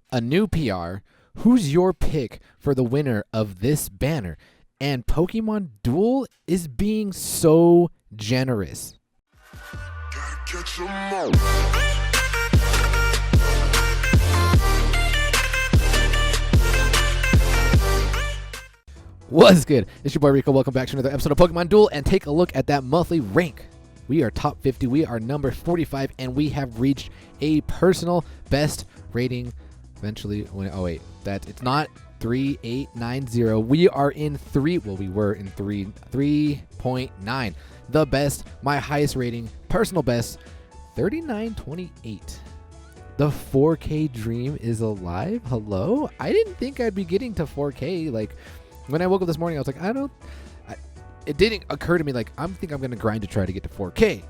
a new PR. Who's your pick for the winner of this banner? And Pokemon Duel is being so generous. What's good? It's your boy Rico. Welcome back to another episode of Pokemon Duel, and take a look at that monthly rank. We are top 50. We are number 45, and we have reached a personal best rating. Eventually, oh wait, it's not 3890. We are in 3. Well, we were in 3.9. The best, my highest rating, personal best, 3928. The 4K dream is alive. Hello? I didn't think I'd be getting to 4K. Like, when I woke up this morning, I was like, it didn't occur to me, like, I'm going to grind to try to get to 4K.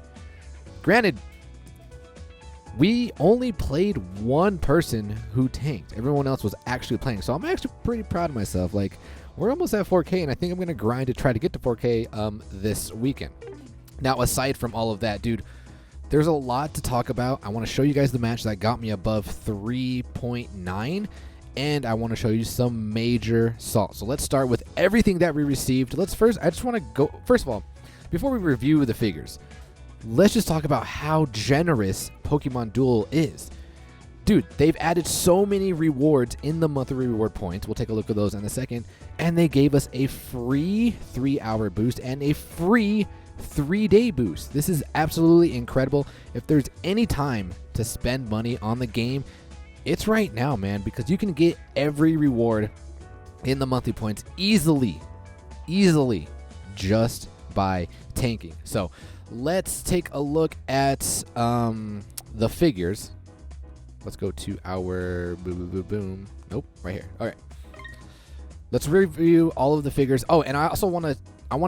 Granted, we only played one person who tanked. Everyone else was actually playing. So I'm actually pretty proud of myself. Like, we're almost at 4K, and I think I'm going to grind to try to get to 4K this weekend. Now, aside from all of that, dude, there's a lot to talk about. I want to show you guys the match that got me above 3.9. And I want to show you some major salts. So let's start with everything that we received. I just want to go, first of all, before we review the figures, let's just talk about how generous Pokemon Duel is. Dude, they've added so many rewards in the monthly reward points. We'll take a look at those in a second. And they gave us a free 3-hour boost and a free 3-day boost. This is absolutely incredible. If there's any time to spend money on the game, it's right now, man, because you can get every reward in the monthly points easily, just by tanking. So let's take a look at the figures. Let's go to our boom. Nope, right here. All right. Let's review all of the figures. Oh, and I also want to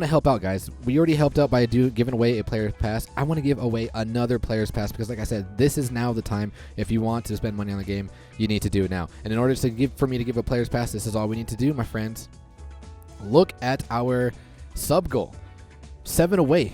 help out, guys. We already helped out by giving away a player's pass. I want to give away another player's pass because, like I said, this is now the time. If you want to spend money on the game, you need to do it now. And in order for me to give a player's pass, this is all we need to do, my friends. Look at our sub goal. 7 away.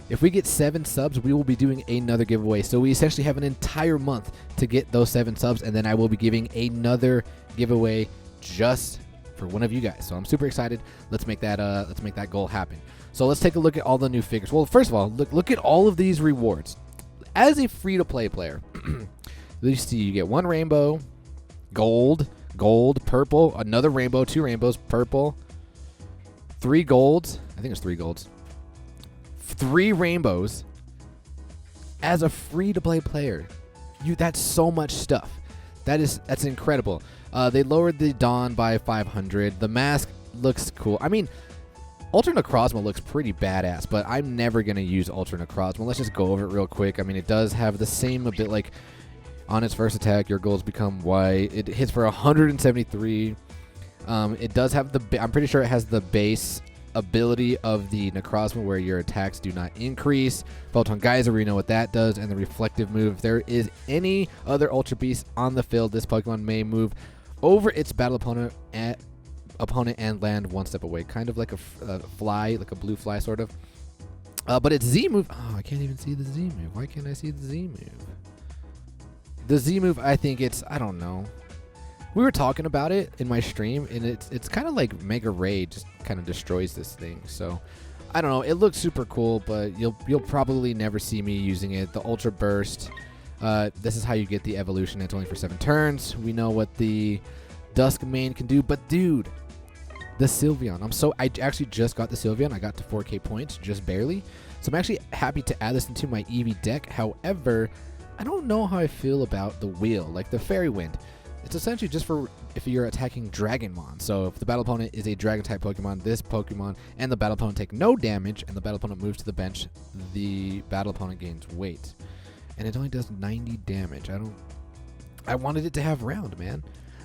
If we get 7 subs, we will be doing another giveaway. So we essentially have an entire month to get those 7 subs, and then I will be giving another giveaway just for one of you guys. So I'm super excited. Let's make that goal happen. So let's take a look at all the new figures. Well, first of all, look at all of these rewards. As a free-to-play player, you see you get 1 rainbow, gold, purple, another rainbow, 2 rainbows, purple, 3 golds. I think it's 3 golds. 3 rainbows. As a free-to-play player, that's so much stuff. That's incredible. They lowered the Dawn by 500. The mask looks cool. I mean, Ultra Necrozma looks pretty badass, but I'm never going to use Ultra Necrozma. Let's just go over it real quick. I mean, it does have the same bit, like, on its first attack, your goals become white. It hits for 173. It does have I'm pretty sure it has the base ability of the Necrozma where your attacks do not increase. Photon Geyser, we know what that does, and the reflective move. If there is any other Ultra Beast on the field, this Pokemon may move over its battle opponent and land 1 step away, kind of like a fly, like a blue fly sort of. But its Z move, I can't even see the Z move. Why can't I see the Z move? The Z move, I think I don't know. We were talking about it in my stream, and it's kind of like Mega Ray just kind of destroys this thing. So I don't know. It looks super cool, but you'll probably never see me using it. The Ultra Burst. This is how you get the evolution. It's only for 7 turns. We know what the Dusk main can do, but dude, the Sylveon. I actually just got the Sylveon. I got to 4K points, just barely. So I'm actually happy to add this into my EV deck. However, I don't know how I feel about the wheel, like the Fairy Wind. It's essentially just for if you're attacking Dragonmon. So if the battle opponent is a Dragon-type Pokemon, this Pokemon and the battle opponent take no damage, and the battle opponent moves to the bench, the battle opponent gains weight. And it only does 90 damage. I wanted it to have round, man.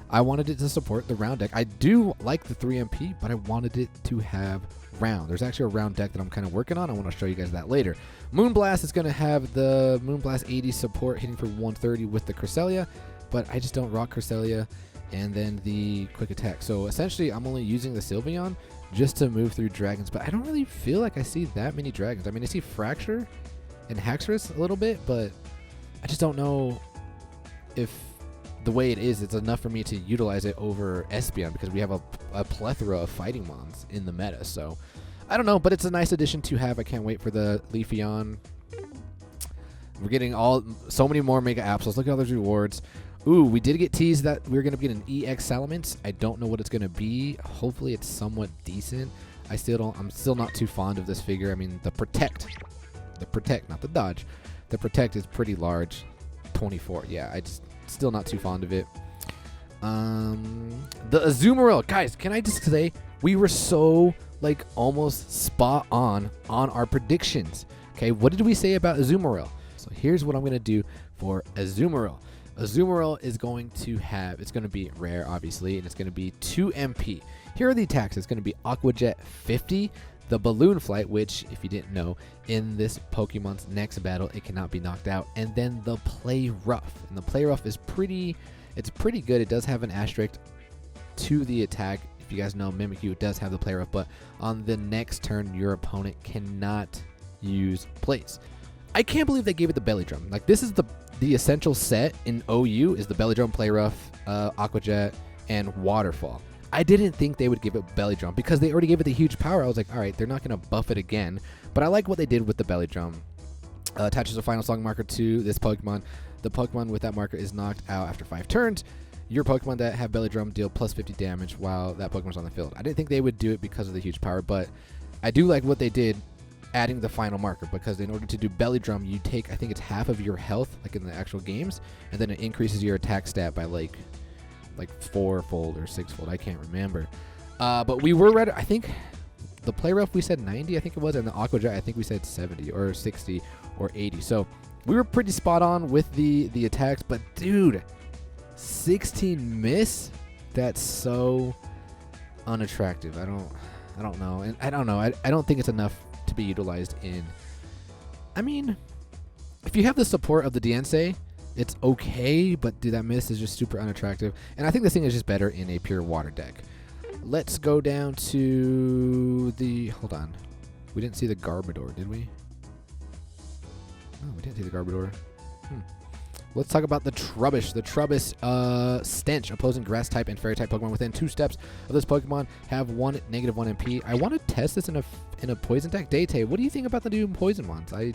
I wanted it to support the round deck. I do like the 3MP, but I wanted it to have round. There's actually a round deck that I'm kind of working on. I want to show you guys that later. Moonblast is going to have the Moonblast 80 support hitting for 130 with the Cresselia, but I just don't rock Cresselia and then the quick attack. So essentially, I'm only using the Sylveon just to move through dragons, but I don't really feel like I see that many dragons. I mean, I see Fracture and Haxorus a little bit, but I just don't know if the way it is, it's enough for me to utilize it over Espeon because we have a plethora of fighting mons in the meta. So I don't know, but it's a nice addition to have. I can't wait for the Leafeon. We're getting so many more Mega Absols. Look at all those rewards. Ooh, we did get teased that we were going to get an EX Salamence. I don't know what it's going to be. Hopefully it's somewhat decent. I'm still not too fond of this figure. I mean, the Protect, not the Dodge. The Protect is pretty large. 24. Yeah, still not too fond of it. The Azumarill. Guys, can I just say, we were so, like, almost spot on our predictions. Okay, what did we say about Azumarill? So here's what I'm going to do for Azumarill. Azumarill is going to have, it's going to be rare, obviously, and it's going to be 2 MP. Here are the attacks. It's going to be Aqua Jet 50, the Balloon Flight, which, if you didn't know, in this Pokemon's next battle, it cannot be knocked out, and then the Play Rough. And the Play Rough is pretty good. It does have an asterisk to the attack. If you guys know, Mimikyu does have the Play Rough, but on the next turn, your opponent cannot use plays. I can't believe they gave it the Belly Drum. Like, this is the essential set in OU is the Belly Drum, Play Rough, Aqua Jet, and Waterfall. I didn't think they would give it Belly Drum because they already gave it the huge power. I was like, all right, they're not going to buff it again. But I like what they did with the Belly Drum. Attaches a final song marker to this Pokemon. The Pokemon with that marker is knocked out after 5 turns. Your Pokemon that have Belly Drum deal plus 50 damage while that Pokemon's on the field. I didn't think they would do it because of the huge power, but I do like what they did, adding the final marker, because in order to do Belly Drum, you take, I think it's half of your health, like in the actual games, and then it increases your attack stat by like 4-fold or 6-fold. I can't remember. But we were ready. I think the Play Rough we said 90, I think it was, and the Aqua Jet I think we said 70 or 60 or 80. So we were pretty spot on with the attacks. But dude, 16 miss? That's so unattractive. I don't know, and I don't know. I don't think it's enough to be utilized in. I mean, if you have the support of the Diancie, it's okay, but dude, that miss is just super unattractive. And I think this thing is just better in a pure water deck. Let's go down to the, hold on. We didn't see the Garbodor, did we? No, we didn't see the Garbodor. Let's talk about the Trubbish. The Trubbish Stench, opposing grass type and fairy type Pokemon within 2 steps of this Pokemon have -1 MP. I want to test this in a poison deck. Date, what do you think about the new poison ones? I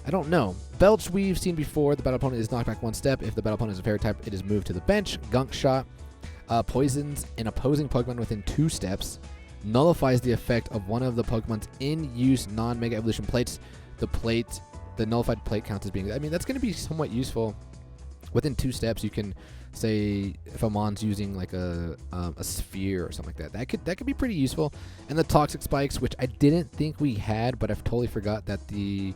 don't know. Belch we've seen before. The battle opponent is knocked back 1 step. If the battle opponent is a fairy type, it is moved to the bench. Gunk Shot poisons an opposing Pokemon within 2 steps. Nullifies the effect of one of the Pokemon's in-use non-Mega Evolution plates. The nullified plate counts as being, I mean, that's going to be somewhat useful. Within 2 steps, you can say if a mon's using like a sphere or something like that. That could be pretty useful. And the Toxic Spikes, which I didn't think we had, but I've totally forgot that the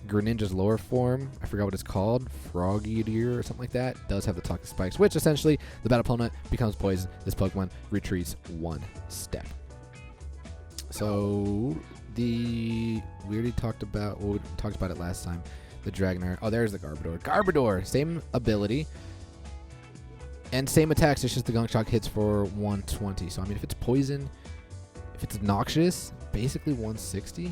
Greninja's lower form, I forgot what it's called, Frogadier or something like that, does have the Toxic Spikes, which essentially the battle opponent becomes poisoned. This Pokemon retreats 1 step. So we already talked about, well, we talked about it last time, the Dragonair. Oh, there's the Garbodor. Garbodor, same ability and same attacks. It's just the Gunk Shock hits for 120. So I mean, if it's poison, if it's noxious, basically 160.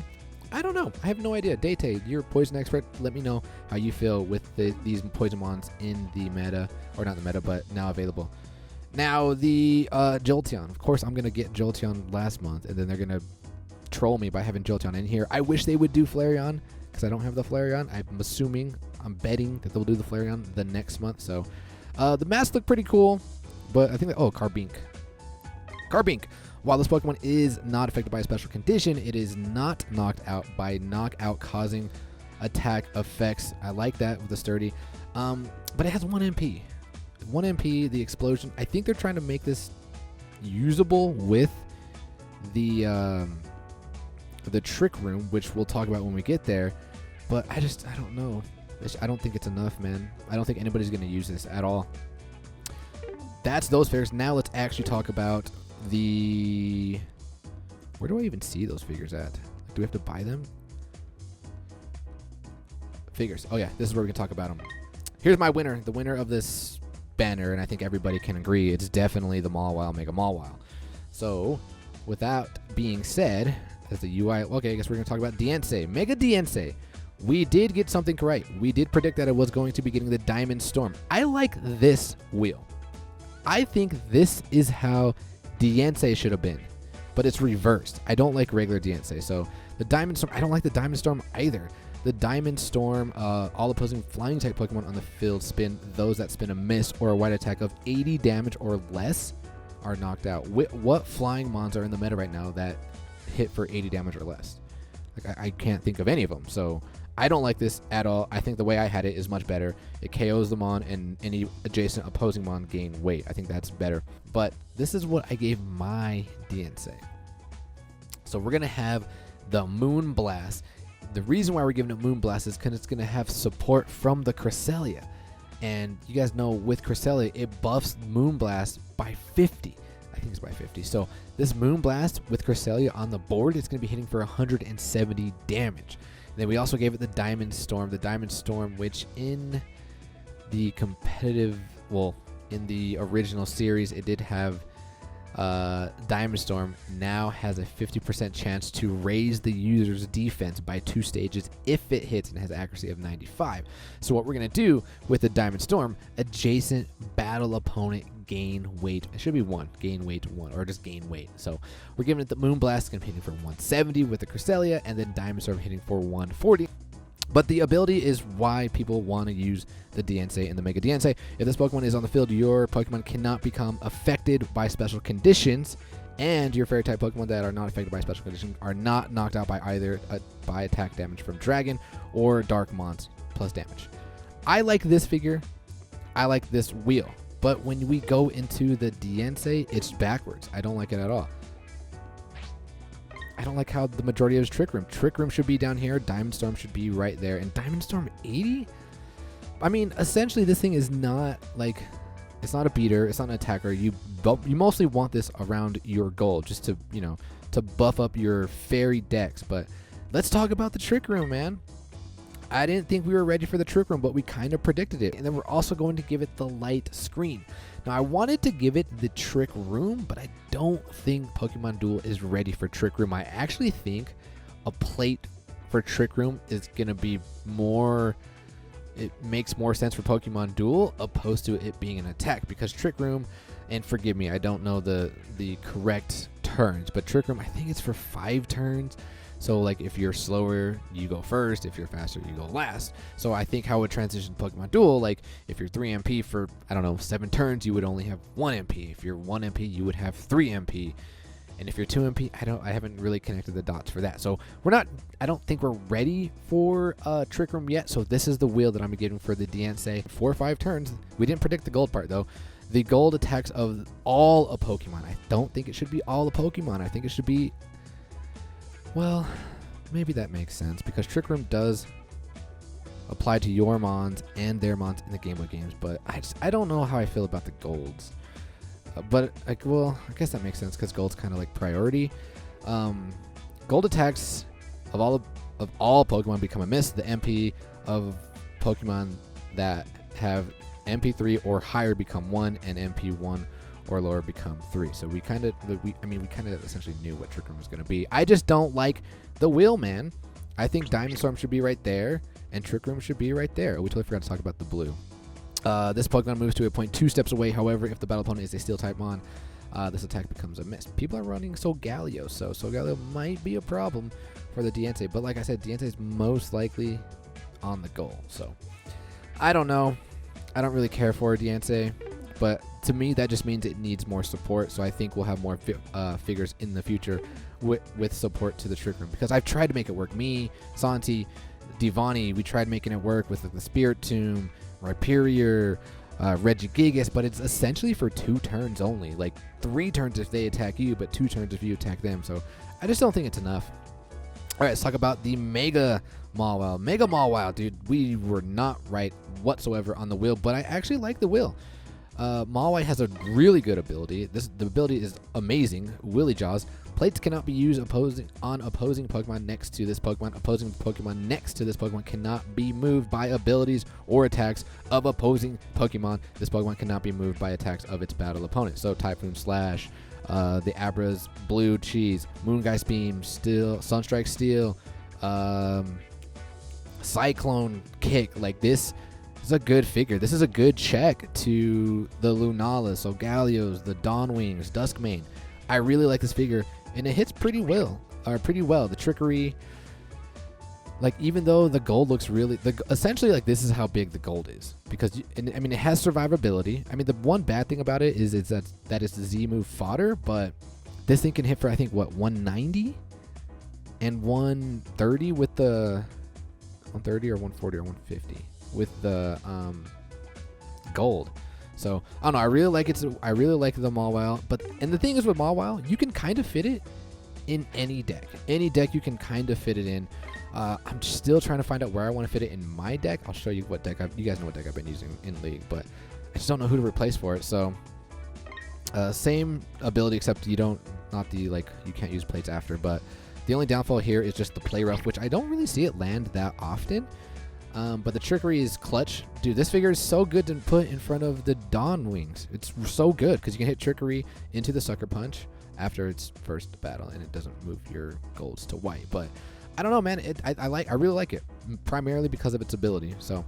I don't know. I have no idea. Date, you're a poison expert. Let me know how you feel with these poison mons in the meta, or not the meta, but now available. Now the Jolteon. Of course, I'm gonna get Jolteon last month, and then they're gonna troll me by having Jolteon in here. I wish they would do Flareon, because I don't have the Flareon. I'm betting that they'll do the Flareon the next month. So the masks look pretty cool, but I think that, Carbink. While this Pokemon is not affected by a special condition, it is not knocked out by knockout causing attack effects. I like that with the Sturdy. But it has 1 MP. 1 MP, the explosion. I think they're trying to make this usable with the Trick Room, which we'll talk about when we get there. But I don't know. I don't think it's enough, man. I don't think anybody's going to use this at all. That's those figures. Now let's actually talk about the... Where do I even see those figures at? Do we have to buy them? Figures. Oh yeah, this is where we can talk about them. Here's my winner. The winner of this banner, and I think everybody can agree, it's definitely the Mawile, Mega Mawile. So, with that being said, as the UI... Okay, I guess we're going to talk about Diancie. Mega Diancie. we did get something correct. We did predict that it was going to be getting the Diamond Storm. I like this wheel. I think this is how Diancie should have been, but it's reversed. I don't like regular Diancie. So the Diamond Storm, I don't like the Diamond Storm either. The Diamond Storm, all opposing flying type Pokemon on the field spin. Those that spin a miss or a white attack of 80 damage or less are knocked out. What flying mons are in the meta right now that hit for 80 damage or less? Like I can't think of any of them. So I don't like this at all. I think the way I had it is much better. It KOs the mon and any adjacent opposing mon gain weight. I think that's better. But this is what I gave my Diancie. So we're going to have the Moon Blast. The reason why we're giving it Moon Blast is because it's going to have support from the Cresselia. And you guys know with Cresselia, it buffs Moon Blast by 50. I think it's by 50. So this Moon Blast with Cresselia on the board, it's going to be hitting for 170 damage. And then we also gave it the Diamond Storm. The Diamond Storm, which in the competitive, well, in the original series, it did have Diamond Storm now has a 50% chance to raise the user's defense by 2 stages if it hits and has accuracy of 95. So what we're going to do with the Diamond Storm, adjacent battle opponent gain weight. It should be 1. Gain weight 1, or just gain weight. So we're giving it the Moon Blast, going to be hitting for 170 with the Cresselia, and then Diamond Storm hitting for 140. But the ability is why people want to use the Diancie and the Mega Diancie. If this Pokemon is on the field, your Pokemon cannot become affected by special conditions, and your Fairy-type Pokemon that are not affected by special conditions are not knocked out by either by attack damage from Dragon or Dark Mons plus damage. I like this figure. I like this wheel. But when we go into the Diancie, it's backwards. I don't like it at all. I don't like how the majority of his Trick Room. Trick Room should be down here. Diamond Storm should be right there. And Diamond Storm 80? I mean, essentially, this thing is not like, it's not a beater. It's not an attacker. You mostly want this around your goal just to, you know, to buff up your fairy decks. But let's talk about the Trick Room, man. I didn't think we were ready for the Trick Room, but we kind of predicted it. And then we're also going to give it the light screen. Now, I wanted to give it the Trick Room, but I don't think Pokemon Duel is ready for Trick Room. I actually think a plate for Trick Room is going to be more, it makes more sense for Pokemon Duel opposed to it being an attack, because Trick Room, and forgive me, I don't know the correct turns, but Trick Room, I think it's for 5 turns. So, like, if you're slower, you go first. If you're faster, you go last. So, I think how it transitions Pokemon Duel, like, if you're 3 MP for, I don't know, 7 turns, you would only have 1 MP. If you're 1 MP, you would have 3 MP. And if you're 2 MP, I haven't really connected the dots for that. So, I don't think we're ready for Trick Room yet. So, this is the wheel that I'm giving for the Diancie. 4 or 5 turns. We didn't predict the gold part, though. The gold attacks of all a Pokemon. I don't think it should be all a Pokemon. I think it should be, well, maybe that makes sense, because Trick Room does apply to your Mons and their Mons in the Game Boy games, but I don't know how I feel about the golds. But, like, well, I guess that makes sense, because gold's kind of like priority. Gold attacks of all Pokemon become a miss. The MP of Pokemon that have MP3 or higher become 1, and MP1 or lower become 3. So we kind of essentially knew what Trick Room was going to be. I just don't like the wheel, man. I think Diamond Storm should be right there, and Trick Room should be right there. Oh, we totally forgot to talk about the blue. This Pokemon moves to a point 2 steps away. However, if the battle opponent is a Steel type Mon, this attack becomes a miss. People are running Solgaleo, so Solgaleo might be a problem for the Diancie. But like I said, Diancie is most likely on the goal. So I don't know. I don't really care for Diancie. But to me, that just means it needs more support. So I think we'll have more figures in the future with support to the Trick Room. Because I've tried to make it work. Me, Santi, Divani, we tried making it work with the Spirit Tomb, Rhyperior, Regigigas. But it's essentially for 2 turns only. Like 3 turns if they attack you, but 2 turns if you attack them. So I just don't think it's enough. All right, let's talk about the Mega Mawile. Mega Mawile, dude, we were not right whatsoever on the wheel. But I actually like the wheel. Mawile has a really good ability. The ability is amazing. Willy Jaws. Plates cannot be used on opposing Pokemon next to this Pokemon. Opposing Pokemon next to this Pokemon cannot be moved by abilities or attacks of opposing Pokemon. This Pokemon cannot be moved by attacks of its battle opponent. So Typhoon Slash, the Abra's Blue Cheese, Moongeist Beam, Steel, Sunstrike Steel, Cyclone Kick. Like, this is a good figure. This is a good check to the Lunala, so Galio's, the Dawnwings, Duskmane. I really like this figure, and it hits pretty well. The trickery, like, even though the gold looks really, essentially, like, this is how big the gold is, because I mean, it has survivability. I mean, the one bad thing about it is that it's the Z move fodder, but this thing can hit for, I think, what, 190 and 130 with the 130 or 140 or 150 with the gold. So I don't know. I really like it. I really like the Mawile, and the thing is with Mawile, you can kind of fit it in any deck. Any deck you can kind of fit it in. I'm still trying to find out where I want to fit it in my deck. I'll show you what deck you guys know what deck I've been using in League, but I just don't know who to replace for it. So same ability, except you can't use plates after. But the only downfall here is just the play rough, which I don't really see it land that often. But the trickery is clutch. Dude, this figure is so good to put in front of the Dawnwings. It's so good because you can hit trickery into the Sucker Punch after its first battle, and it doesn't move your golds to white. But I don't know, man. I really like it, primarily because of its ability. So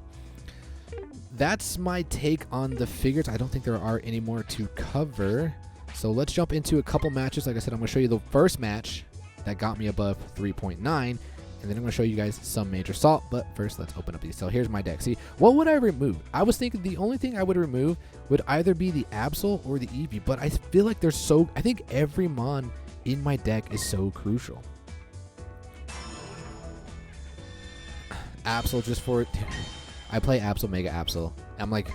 that's my take on the figures. I don't think there are any more to cover. So let's jump into a couple matches. Like I said, I'm going to show you the first match that got me above 3.9. And then I'm going to show you guys some major salt. But first, let's open up these. So here's my deck. See, what would I remove? I was thinking the only thing I would remove would either be the Absol or the Eevee. But I feel like I think every Mon in my deck is so crucial. Absol just for... I play Absol, Mega Absol. I'm like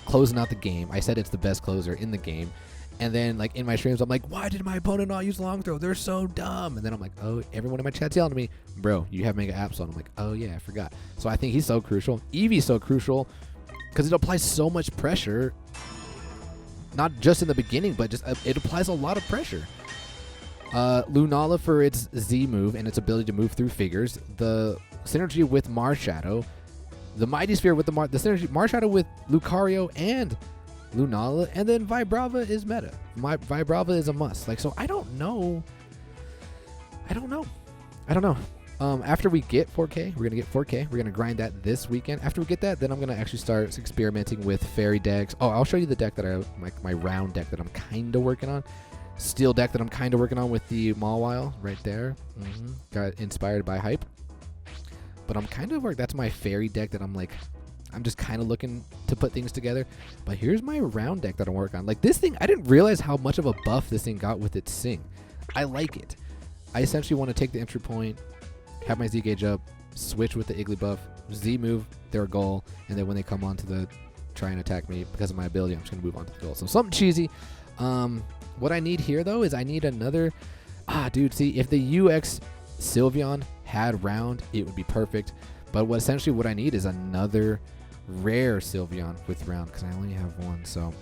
closing out the game. I said it's the best closer in the game. And then, like, in my streams, I'm like, why did my opponent not use long throw? They're so dumb. And then I'm like, oh, everyone in my chat's yelling at me, bro, you have Mega Absol. And I'm like, oh, yeah, I forgot. So I think he's so crucial. Eevee's so crucial because it applies so much pressure, not just in the beginning, but just it applies a lot of pressure. Lunala for its Z move and its ability to move through figures. The synergy with Marshadow. The Mighty Sphere with the synergy Marshadow with Lucario and Lunala, and then Vibrava is meta. Vibrava is a must. Like, so I don't know. After we get 4K, we're gonna get 4K. We're gonna grind that this weekend. After we get that, then I'm gonna actually start experimenting with fairy decks. Oh, I'll show you the deck that my round deck that I'm kind of working on. Steel deck that I'm kind of working on with the Mawile right there. Got inspired by hype. But I'm kind of that's my fairy deck that I'm just kind of looking to put things together. But here's my round deck that I'm working on. Like, this thing, I didn't realize how much of a buff this thing got with its Sing. I like it. I essentially want to take the entry point, have my Z gauge up, switch with the Iggly buff, Z move their goal, and then when they come on to the try and attack me because of my ability, I'm just going to move on to the goal. So something cheesy. What I need here, though, is I need another... dude, see, if the UX Sylveon had round, it would be perfect. But what I need is another rare Sylveon with round, because I only have one. So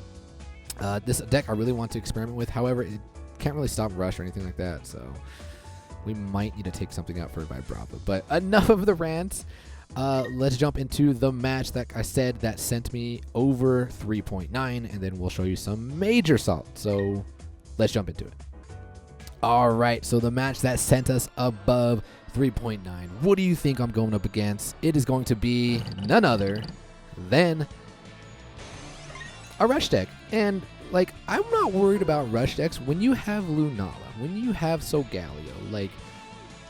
this deck I really want to experiment with. However, it can't really stop rush or anything like that. So we might need to take something out for Vibrava. But enough of the rants. Let's jump into the match that I said that sent me over 3.9, and then we'll show you some major salt. So let's jump into it. All right, so the match that sent us above 3.9. What do you think I'm going up against? It is going to be none other than a rush deck. And, like, I'm not worried about rush decks. When you have Lunala, when you have Solgaleo, like,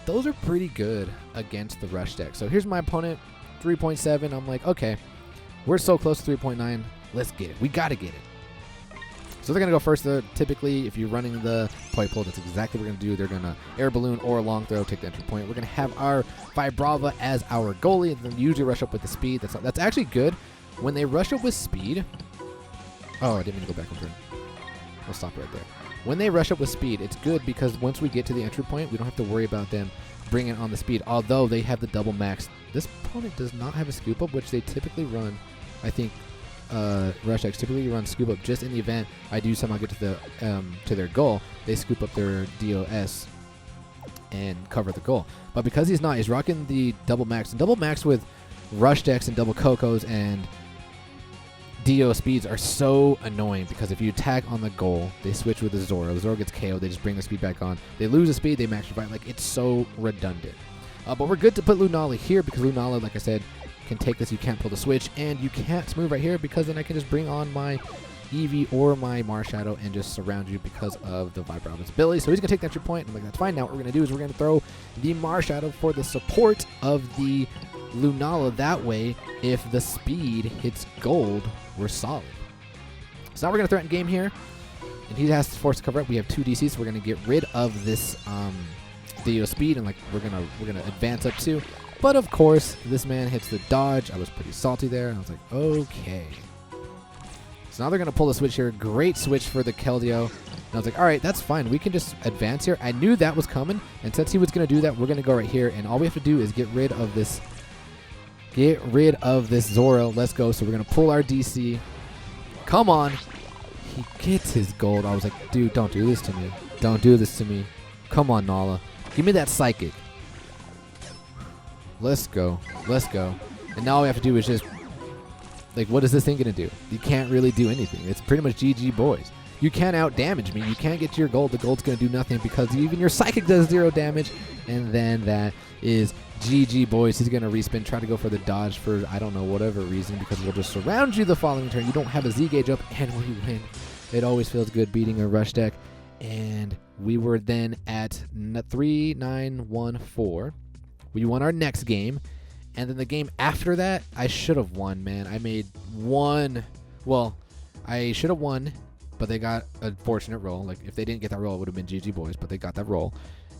those are pretty good against the rush deck. So here's my opponent, 3.7. I'm like, okay, we're so close to 3.9. Let's get it. We got to get it. So they're going to go first. Typically, if you're running the play pool, that's exactly what we're going to do. They're going to air balloon or long throw, take the entry point. We're going to have our Vibrava as our goalie, and then usually rush up with the speed. That's actually good. When they rush up with speed... Oh, I didn't mean to go back and turn. I'll stop right there. When they rush up with speed, it's good because once we get to the entry point, we don't have to worry about them bringing on the speed. Although they have the double max. This opponent does not have a scoop up, which they typically run, I think, rush decks typically run scoop up just in the event I do somehow get to their goal. They scoop up their DOS and cover the goal. But because he's not, he's rocking the double max. And double max with rush decks and double Cocos and DO speeds are so annoying because if you attack on the goal, they switch with the Zoro. The Zoro gets KO'd. They just bring the speed back on. They lose the speed. They max revive. Like, it's so redundant. But we're good to put Lunala here because Lunala, like I said, can take this. You can't pull the switch, and you can't move right here because then I can just bring on my Eevee or my Marshadow and just surround you because of the Vibrava's ability. So he's going to take that 2 point. I'm like, that's fine. Now what we're going to do is we're going to throw the Marshadow for the support of the Lunala. That way, if the speed hits gold, we're solid. So now we're going to threaten game here, and he has to force to cover up. We have 2 DCs, so we're going to get rid of this the speed, and like we're gonna advance up 2. But of course, this man hits the dodge. I was pretty salty there. I was like, okay. So now they're going to pull the switch here. Great switch for the Keldeo. And I was like, all right, that's fine. We can just advance here. I knew that was coming. And since he was going to do that, we're going to go right here. And all we have to do is get rid of this. Get rid of this Zoro. Let's go. So we're going to pull our DC. Come on. He gets his gold. I was like, dude, don't do this to me. Don't do this to me. Come on, Nala. Give me that Psychic. Let's go. Let's go. And now all we have to do is just, like, what is this thing going to do? You can't really do anything. It's pretty much GG, boys. You can't out-damage me. You can't get to your gold. The gold's going to do nothing because even your Psychic does 0 damage. And then that is GG, boys. He's going to respin, try to go for the dodge for, I don't know, whatever reason, because we'll just surround you the following turn. You don't have a Z gauge up, and we win. It always feels good beating a rush deck. And we were then at 3-9-1-4. We won our next game, and then the game after that, I should have won, man. I made one. Well, I should have won, but they got a fortunate roll. Like, if they didn't get that roll, it would have been GG, boys, but they got that roll.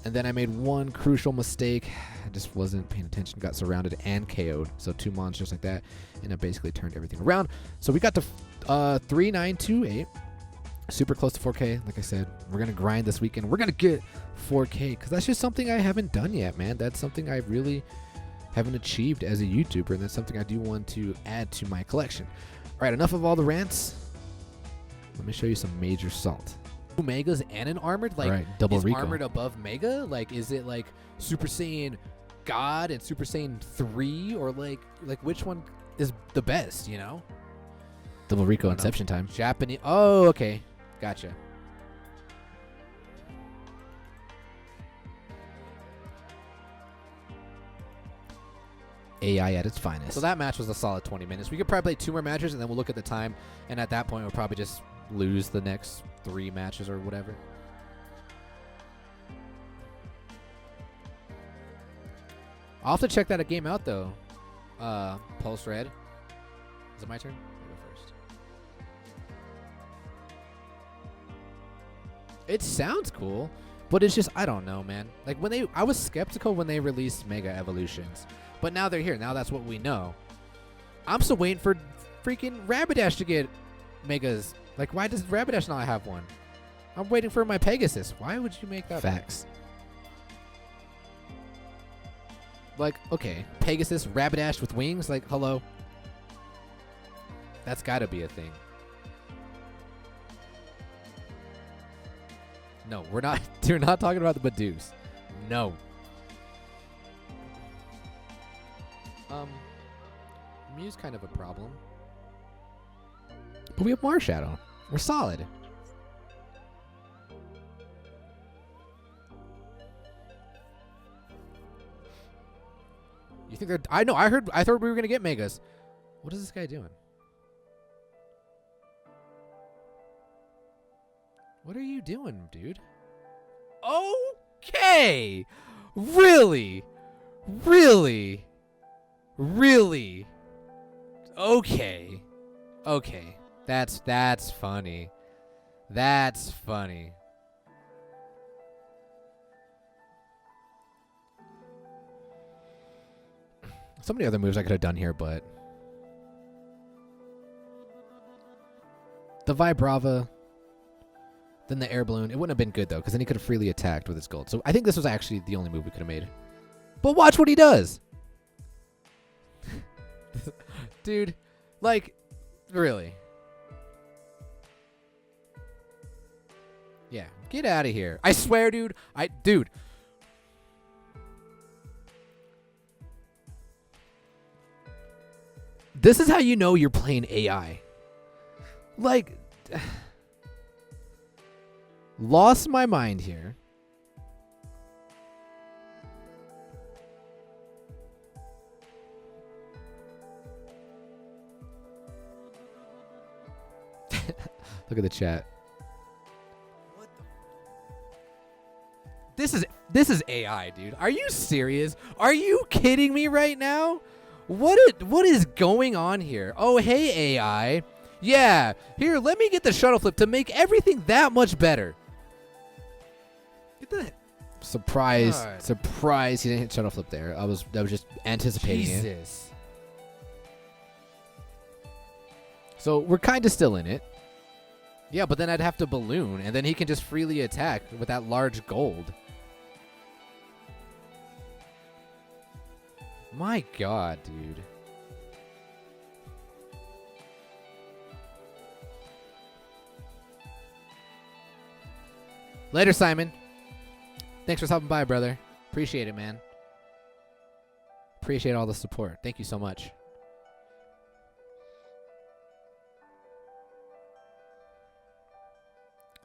And then I made one crucial mistake. I just wasn't paying attention, got surrounded and KO'd. So 2 monsters like that, and I basically turned everything around. So we got to 3-9-2-8. Super close to 4K. Like I said, we're going to grind this weekend. We're going to get 4K because that's just something I haven't done yet, man. That's something I really haven't achieved as a YouTuber, and that's something I do want to add to my collection. All right, enough of all the rants. Let me show you some major salt. 2 Megas and an armored? Like, right, double Rico. Armored above Mega? Like, is it like Super Saiyan God and Super Saiyan 3? Or like which one is the best, you know? Double Rico Inception time. Japanese. Oh, okay. Gotcha. AI at its finest. So that match was a solid 20 minutes. We could probably play 2 more matches, and then we'll look at the time. And at that point, we'll probably just lose the next 3 matches or whatever. I'll have to check that game out, though. Pulse Red. Is it my turn? I'll go first. It sounds cool, but it's just, I don't know, man. Like, I was skeptical when they released Mega Evolutions, but now they're here. Now that's what we know. I'm still waiting for freaking Rapidash to get Megas. Like, why does Rapidash not have one? I'm waiting for my Pegasus. Why would you make that? Facts. Like, okay, Pegasus, Rapidash with wings? Like, hello? That's gotta be a thing. No, we're not. We're not talking about the Badoos. No. Mew's kind of a problem. But we have Marshadow. We're solid. You think they're... I know, I thought we were going to get Megas. What is this guy doing? What are you doing, dude? Okay! Really? Really? Really? Okay. Okay. That's funny. That's funny. So many other moves I could have done here, but the Vibrava, then the Air Balloon. It wouldn't have been good, though, because then he could have freely attacked with his gold. So I think this was actually the only move we could have made. But watch what he does. Dude, like, really. Yeah, get out of here. I swear, dude. Dude. This is how you know you're playing AI. Like, lost my mind here. Look at the chat. This is AI, dude. Are you serious? Are you kidding me right now? What is going on here? Oh, hey, AI. Yeah, here, let me get the shuttle flip to make everything that much better. Get that. Surprise he didn't hit shuttle flip there. I was just anticipating it. Jesus. So we're kind of still in it. Yeah, but then I'd have to balloon, and then he can just freely attack with that large gold. My God, dude. Later, Simon. Thanks for stopping by, brother. Appreciate it, man. Appreciate all the support. Thank you so much.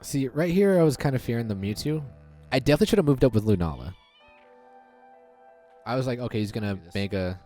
See, right here, I was kind of fearing the Mewtwo. I definitely should have moved up with Lunala. I was like, okay, he's going to make a...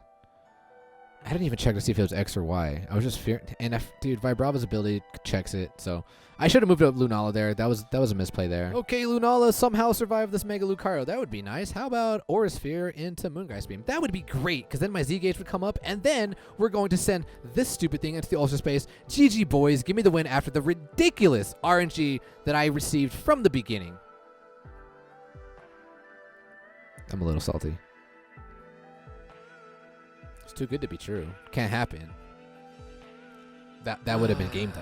I didn't even check to see if it was X or Y. I was just fearing... And, dude, Vibrava's ability checks it, so... I should have moved up Lunala there. That was a misplay there. Okay, Lunala somehow survived this Mega Lucario. That would be nice. How about Aura Sphere into Moongeist Beam? That would be great, because then my Z-Gauge would come up, and then we're going to send this stupid thing into the Ultra Space. GG, boys. Give me the win after the ridiculous RNG that I received from the beginning. I'm a little salty. It's too good to be true. Can't happen. That would have been game, though.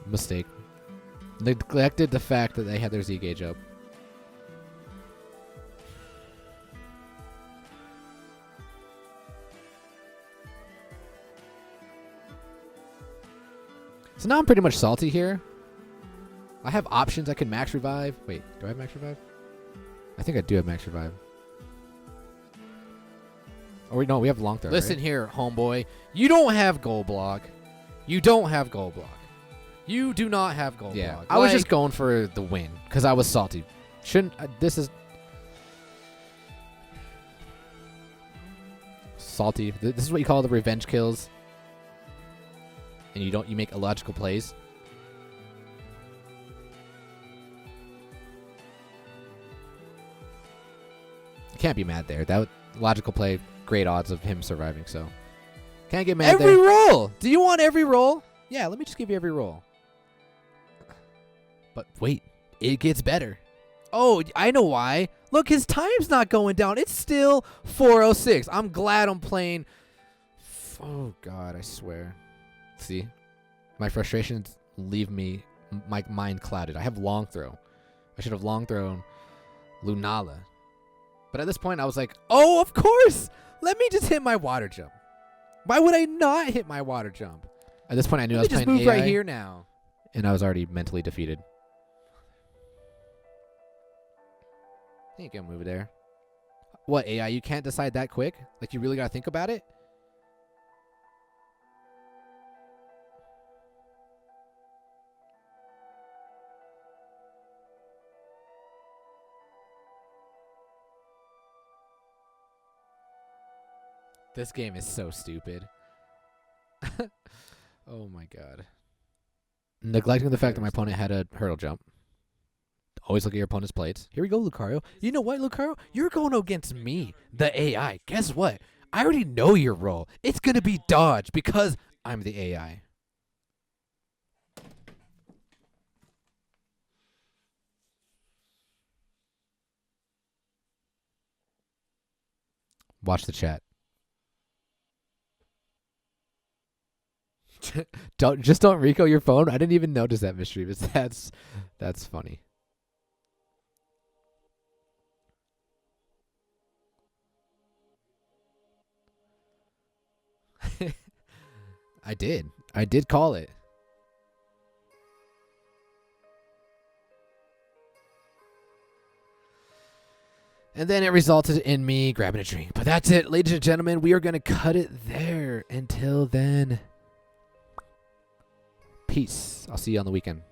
Mistake. Neglected the fact that they had their Z-Gauge up. So now I'm pretty much salty here. I have options. I can max revive. Wait, do I have max revive? I think I do have max revive. Oh, wait, no, we have long throw. Listen here, homeboy. You don't have gold block. You don't have gold block. You do not have gold block. I was just going for the win because I was salty. Shouldn't this is salty. This is what you call the revenge kills. And you make illogical plays. You can't be mad there. That logical play, great odds of him surviving. So can't get mad there. Every roll. Do you want every roll? Yeah, let me just give you every roll. But wait, it gets better. Oh, I know why. Look, his time's not going down. It's still 4:06. I'm glad I'm playing. Oh, God, I swear. See? My frustrations leave me, my mind clouded. I have long throw. I should have long thrown Lunala. But at this point, I was like, oh, of course. Let me just hit my water jump. Why would I not hit my water jump? At this point, I knew I was playing AI. Just move right here now. And I was already mentally defeated. You ain't gonna move there. What, AI? You can't decide that quick? Like, you really gotta think about it? This game is so stupid. Oh my God. Neglecting the fact that my opponent had a hurdle jump. Always look at your opponent's plates. Here we go, Lucario. You know what, Lucario? You're going against me, the AI. Guess what? I already know your role. It's going to be dodge because I'm the AI. Watch the chat. Don't Rico your phone. I didn't even notice that mystery, but that's funny. I did call it. And then it resulted in me grabbing a drink. But that's it, ladies and gentlemen. We are going to cut it there. Until then, peace. I'll see you on the weekend.